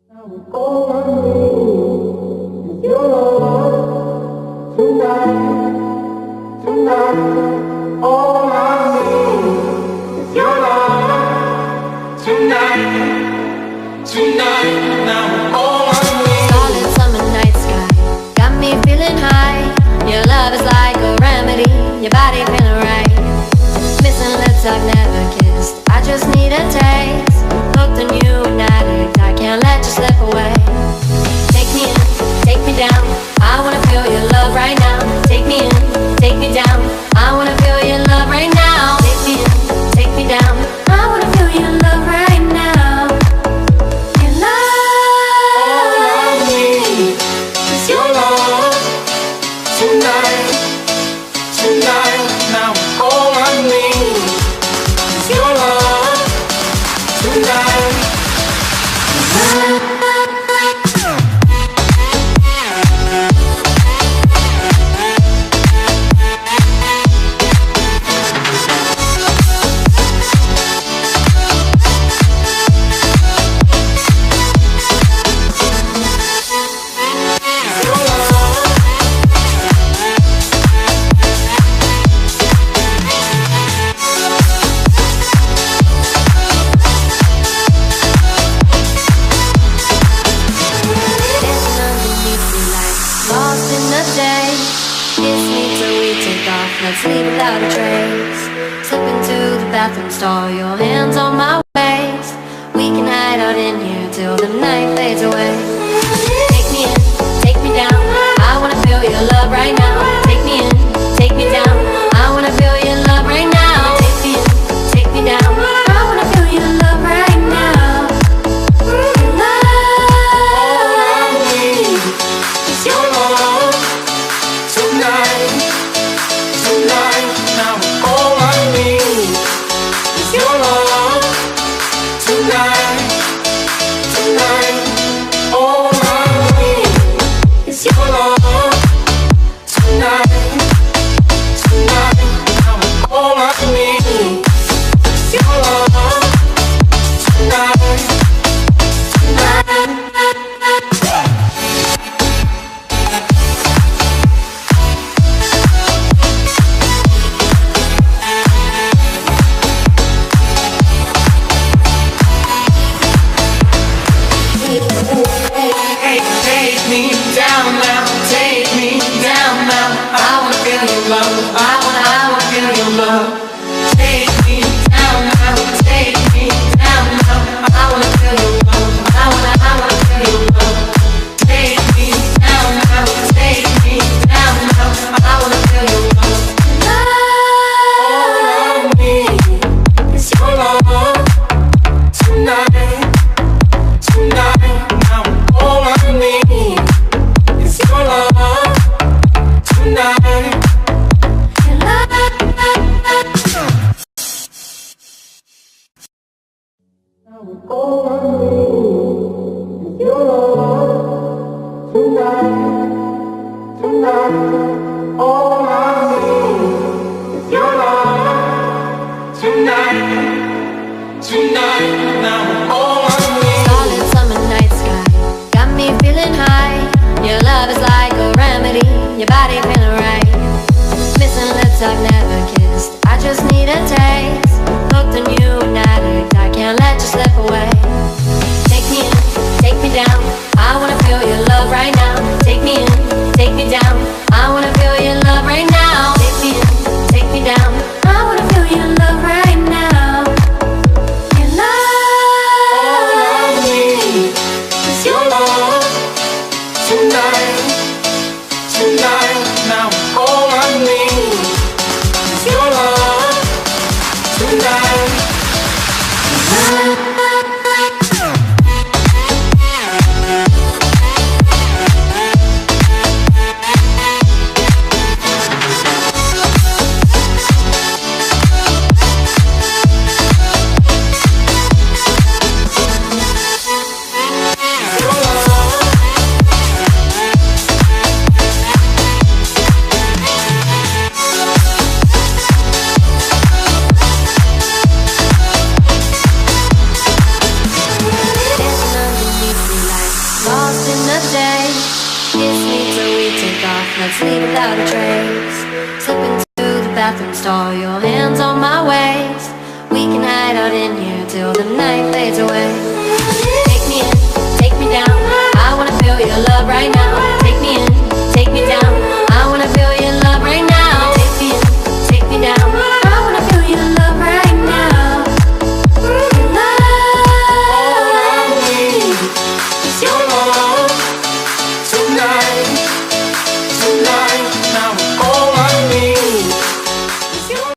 All I need is your love tonight, tonight. All I need is your love tonight, tonight. Now all I need. Solid summer night sky got me feeling high. Your love is like a remedy. Your body feeling right. Missing lips I've never kissed. I just need a taste. Hooked on you and addict. I can't let you slip away. Take me in, take me down. I wanna feel your love right now. Take me in, take me down. I wanna feel your love right now. Take me in, take me down. I wanna feel your love right now. Your love. All I need is your love tonight, tonight. Now all I need is your love tonight, tonight. Lost in the day. Kiss me till we take off. Let's leave without a trace. Slip into the bathroom stall. Your hands on my waist. We can hide out in here till the night fades away. Take me in, take me down. I wanna feel your love right now. Take me in, take me down. I wanna feel your love right now. Take me in, take me down. I wanna feel your love right now. Your love. All I need is your love tonight, tonight. Now all I need is your love tonight, tonight. All sleep without a trace. Slip into the bathroom stall, your hands on my waist. We can hide out in here till the night fades away. Take me in, take me down, I wanna feel your love right now.